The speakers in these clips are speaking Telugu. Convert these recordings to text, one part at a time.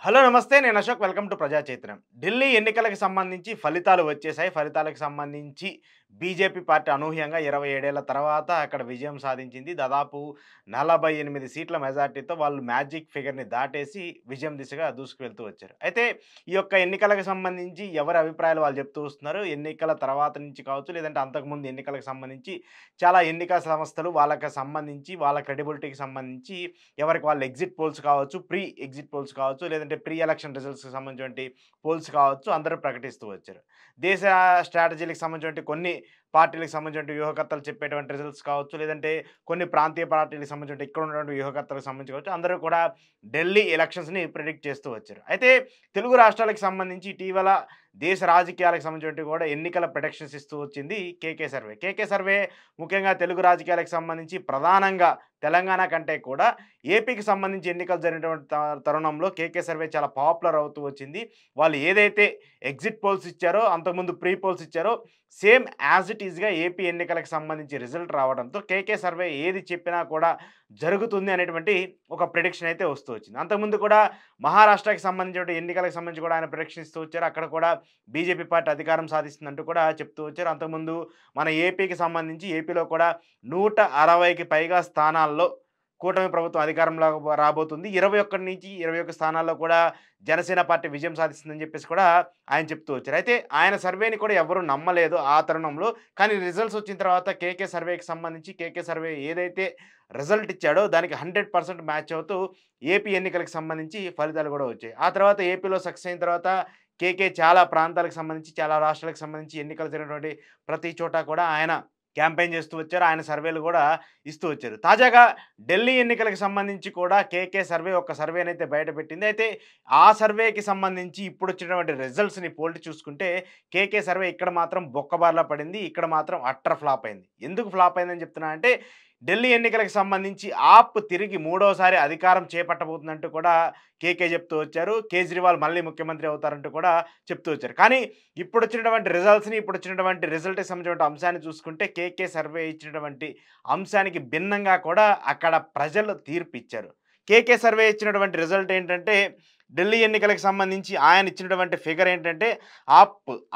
హలో నమస్తే. నేను అశోక్. వెల్కమ్ టు ప్రజా చైతన్యం. ఢిల్లీ ఎన్నికలకు సంబంధించి ఫలితాలు వచ్చేసాయి. ఫలితాలకు సంబంధించి బీజేపీ పార్టీ అనూహ్యంగా 27 ఏళ్ల తర్వాత అక్కడ విజయం సాధించింది. దాదాపు 48 సీట్ల మెజార్టీతో వాళ్ళు మ్యాజిక్ ఫిగర్‌ని దాటేసి విజయం దిశగా దూసుకువెళ్తూ వచ్చారు. అయితే ఈ యొక్క ఎన్నికలకు సంబంధించి ఎవరి అభిప్రాయాలు వాళ్ళు చెప్తూ వస్తున్నారు. ఎన్నికల తర్వాత నుంచి కావచ్చు, లేదంటే అంతకుముందు ఎన్నికలకు సంబంధించి చాలా ఎన్నికల సంస్థలు వాళ్ళకి సంబంధించి వాళ్ళ క్రెడిబిలిటీకి సంబంధించి ఎవరికి వాళ్ళు ఎగ్జిట్ పోల్స్ కావచ్చు, ప్రీ ఎగ్జిట్ పోల్స్ కావచ్చు, లేదంటే ప్రీ ఎలక్షన్ రిజల్ట్స్‌కి సంబంధించినటువంటి పోల్స్ కావచ్చు, అందరూ ప్రకటిస్తూ వచ్చారు. దేశ స్ట్రాటజీలకు సంబంధించినటువంటి కొన్ని పార్టీలకు సంబంధించినటువంటి వ్యూహకర్తలు చెప్పేటువంటి రిజల్ట్స్ కావచ్చు, లేదంటే కొన్ని ప్రాంతీయ పార్టీలకు సంబంధించిన ఇక్కడ ఉన్నటువంటి వ్యూహకర్తలకు సంబంధించి కావచ్చు, అందరూ కూడా ఢిల్లీ ఎలక్షన్స్‌ని ప్రిడిక్ట్ చేస్తూ వచ్చారు. అయితే తెలుగు రాష్ట్రాలకు సంబంధించి ఇటీవల దేశ రాజకీయాలకు సంబంధించినటువంటి కూడా ఎన్నికల ప్రొడిక్షన్స్ ఇస్తూ వచ్చింది కేకే సర్వే. కేకే సర్వే ముఖ్యంగా తెలుగు రాజకీయాలకు సంబంధించి ప్రధానంగా తెలంగాణ కంటే కూడా ఏపీకి సంబంధించి ఎన్నికలు జరిగినటువంటి తరుణంలో కేకే సర్వే చాలా పాపులర్ అవుతూ వచ్చింది. వాళ్ళు ఏదైతే ఎగ్జిట్ పోల్స్ ఇచ్చారో, అంతకుముందు ప్రీ పోల్స్ ఇచ్చారో, సేమ్ యాజ్ ఇట్ ఈస్‌గా ఏపీ ఎన్నికలకు సంబంధించి రిజల్ట్ రావడంతో కేకే సర్వే ఏది చెప్పినా కూడా జరుగుతుంది అనేటువంటి ఒక ప్రిడిక్షన్ అయితే వస్తూ వచ్చింది. అంతకుముందు కూడా మహారాష్ట్రకి సంబంధించిన ఎన్నికలకు సంబంధించి కూడా ఆయన ప్రిడిక్షన్ ఇస్తూ వచ్చారు. అక్కడ కూడా బీజేపీ పార్టీ అధికారం సాధిస్తుందంటూ కూడా చెప్తూ వచ్చారు. అంతకుముందు మన ఏపీకి సంబంధించి ఏపీలో కూడా 160కి పైగా స్థానాల్లో కూటమి ప్రభుత్వం అధికారంలోకి రాబోతుంది. 21 స్థానాల్లో కూడా జనసేన పార్టీ విజయం సాధిస్తుందని చెప్పేసి కూడా ఆయన చెప్తూ వచ్చారు. అయితే ఆయన సర్వేని కూడా ఎవరు నమ్మలేదు ఆ తరుణంలో. కానీ రిజల్ట్స్ వచ్చిన తర్వాత కేకే సర్వేకి సంబంధించి కేకే సర్వే ఏదైతే రిజల్ట్ ఇచ్చాడో దానికి 100% మ్యాచ్ అవుతూ ఏపీ ఎన్నికలకు సంబంధించి ఫలితాలు కూడా వచ్చాయి. ఆ తర్వాత ఏపీలో సక్సెస్ అయిన తర్వాత కేకే చాలా ప్రాంతాలకు సంబంధించి, చాలా రాష్ట్రాలకు సంబంధించి ఎన్నికలు జరిగినటువంటి ప్రతి చోట కూడా ఆయన క్యాంపెయిన్ చేస్తూ వచ్చారు. ఆయన సర్వేలు కూడా ఇస్తూ వచ్చారు. తాజాగా ఢిల్లీ ఎన్నికలకు సంబంధించి కూడా కేకే సర్వే ఒక సర్వేనైతే బయటపెట్టింది. అయితే ఆ సర్వేకి సంబంధించి ఇప్పుడొచ్చినటువంటి రిజల్ట్స్‌ని పోల్చి చూసుకుంటే కేకే సర్వే ఇక్కడ మాత్రం బొక్కబార్లా పడింది. ఇక్కడ మాత్రం అట్టర్ ఫ్లాప్ అయింది. ఎందుకు ఫ్లాప్ అయిందని చెప్తున్నానంటే ఢిల్లీ ఎన్నికలకు సంబంధించి ఆప్ తిరిగి మూడోసారి అధికారం చేపట్టబోతుందంటూ కూడా కేకే చెప్తూ వచ్చారు. కేజ్రీవాల్ మళ్ళీ ముఖ్యమంత్రి అవుతారంటూ కూడా చెప్తూ వచ్చారు. కానీ ఇప్పుడొచ్చినటువంటి రిజల్ట్‌కి సంబంధించినటువంటి అంశాన్ని చూసుకుంటే కేకే సర్వే ఇచ్చినటువంటి అంశానికి భిన్నంగా కూడా అక్కడ ప్రజలు తీర్పిచ్చారు. కేకే సర్వే ఇచ్చినటువంటి రిజల్ట్ ఏంటంటే ఢిల్లీ ఎన్నికలకు సంబంధించి ఆయన ఇచ్చినటువంటి ఫిగర్ ఏంటంటే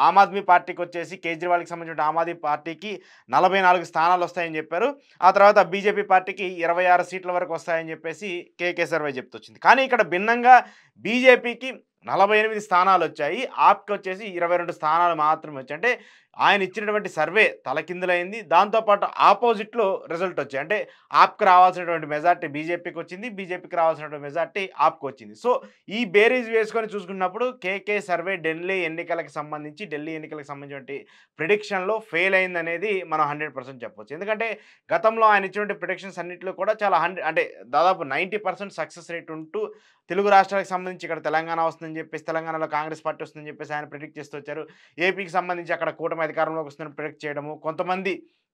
ఆమ్ ఆద్మీ పార్టీకి వచ్చేసి కేజ్రీవాల్‌కి సంబంధించిన ఆమ్ ఆద్మీ పార్టీకి 44 స్థానాలు వస్తాయని చెప్పారు. ఆ తర్వాత బీజేపీ పార్టీకి 26 సీట్ల వరకు వస్తాయని చెప్పేసి కేకే సర్వే చెప్తొచ్చింది. కానీ ఇక్కడ భిన్నంగా బీజేపీకి 48 స్థానాలొచ్చాయి. ఆప్‌కి వచ్చేసి 22 స్థానాలు మాత్రమే వచ్చాయి. అంటే ఆయన ఇచ్చినటువంటి సర్వే తలకిందులైంది. దాంతో పాటు ఆపోజిట్‌లో రిజల్ట్ వచ్చాయి. అంటే ఆప్‌కి రావాల్సినటువంటి మెజారిటీ బీజేపీకి వచ్చింది. బీజేపీకి రావాల్సినటువంటి మెజారిటీ ఆప్‌కి వచ్చింది. సో, ఈ బేరీజ్ వేసుకొని చూసుకున్నప్పుడు కేకే సర్వే ఢిల్లీ ఎన్నికలకు సంబంధించినటువంటి ప్రిడిక్షన్‌లో ఫెయిల్ అయిందనేది మనం 100% చెప్పొచ్చు. ఎందుకంటే గతంలో ఆయన ఇచ్చినటువంటి ప్రిడిక్షన్స్ అన్నిట్లో కూడా చాలా అంటే దాదాపు 90% సక్సెస్ రేట్ ఉంటూ తెలుగు రాష్ట్రాలకు సంబంధించి ఇక్కడ తెలంగాణ వస్తుందని చెప్పేసి, తెలంగాణలో కాంగ్రెస్ పార్టీ వస్తుందని చెప్పేసి ఆయన ప్రిడిక్ట్ చేస్తూ వచ్చారు. ఏపీకి సంబంధించి అక్కడ కూటమి అధికారంలోకి వస్తుందని ప్రిడిక్ట్ చేయడము, కొంతమంది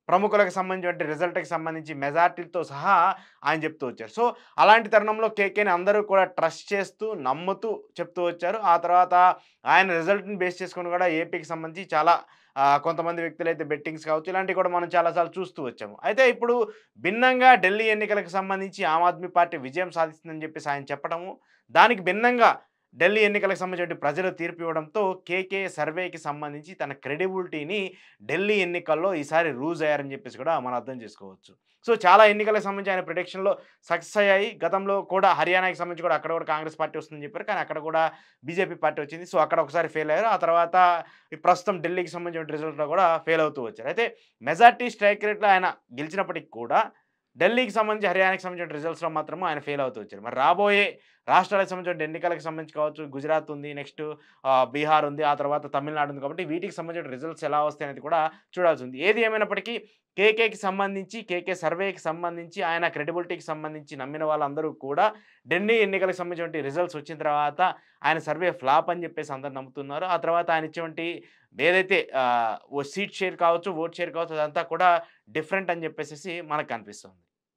ప్రముఖులకు సంబంధించినటువంటి రిజల్ట్‌కి సంబంధించి మెజార్టీలతో సహా ఆయన చెప్తూ వచ్చారు. సో, అలాంటి తరుణంలో కేకేని అందరూ కూడా ట్రస్ట్ చేస్తూ, నమ్ముతూ చెప్తూ వచ్చారు. ఆ తర్వాత ఆయన రిజల్ట్‌ని బేస్ చేసుకొని కూడా ఏపీకి సంబంధించి చాలా కొంతమంది వ్యక్తులైతే బెట్టింగ్స్ కావచ్చు, ఇలాంటివి కూడా మనం చాలా సార్లు చూస్తూ వచ్చాము. అయితే ఇప్పుడు భిన్నంగా ఢిల్లీ ఎన్నికలకు సంబంధించి ఆమ్ ఆద్మీ పార్టీ విజయం సాధిస్తుందని చెప్పేసి ఆయన చెప్పడము, దానికి భిన్నంగా ఢిల్లీ ఎన్నికలకు సంబంధించి ప్రజలు తీర్పు ఇవ్వడంతో కేకే సర్వేకి సంబంధించి తన క్రెడిబిలిటీని ఢిల్లీ ఎన్నికల్లో ఈసారి లూజ్ అయ్యారని చెప్పేసి కూడా మనం అర్థం చేసుకోవచ్చు. సో, చాలా ఎన్నికలకు సంబంధించి ఆయన ప్రిడిక్షన్‌లో సక్సెస్ అయ్యాయి. గతంలో కూడా హర్యానాకి సంబంధించి కూడా అక్కడ కూడా కాంగ్రెస్ పార్టీ వస్తుందని చెప్పారు. కానీ అక్కడ కూడా బీజేపీ పార్టీ వచ్చింది. సో, అక్కడ ఒకసారి ఫెయిల్ అయ్యారు. ఆ తర్వాత ప్రస్తుతం ఢిల్లీకి సంబంధించిన రిజల్ట్‌లో కూడా ఫెయిల్ అవుతూ వచ్చారు. అయితే మెజార్టీ స్ట్రైక్ రేట్‌లో ఆయన గెలిచినప్పటికి కూడా ఢిల్లీకి సంబంధించి, హర్యానాకి సంబంధించిన రిజల్ట్స్‌లో మాత్రం ఆయన ఫెయిల్ అవుతూ వచ్చారు. మరి రాబోయే రాష్ట్రాలకు సంబంధించిన ఎన్నికలకు సంబంధించి కావచ్చు, గుజరాత్ ఉంది, నెక్స్ట్ బీహార్ ఉంది, ఆ తర్వాత తమిళనాడు ఉంది. కాబట్టి వీటికి సంబంధించిన రిజల్ట్స్ ఎలా వస్తాయనేది కూడా చూడాల్సి ఉంది. ఏది ఏమైనప్పటికీ కేకేకి సంబంధించి, కేకే సర్వేకి సంబంధించి, ఆయన క్రెడిబిలిటీకి సంబంధించి నమ్మిన వాళ్ళందరూ కూడా ఢిల్లీ ఎన్నికలకు సంబంధించినటువంటి రిజల్ట్స్ వచ్చిన తర్వాత ఆయన సర్వే ఫ్లాప్ అని చెప్పేసి అందరూ నమ్ముతున్నారు. ఆ తర్వాత ఆయన ఇచ్చేటువంటి ఏదైతే ఓ సీట్ షేర్ కావచ్చు, ఓట్ షేర్ కావచ్చు, అదంతా కూడా డిఫరెంట్ అని చెప్పేసేసి మనకు కనిపిస్తుంది.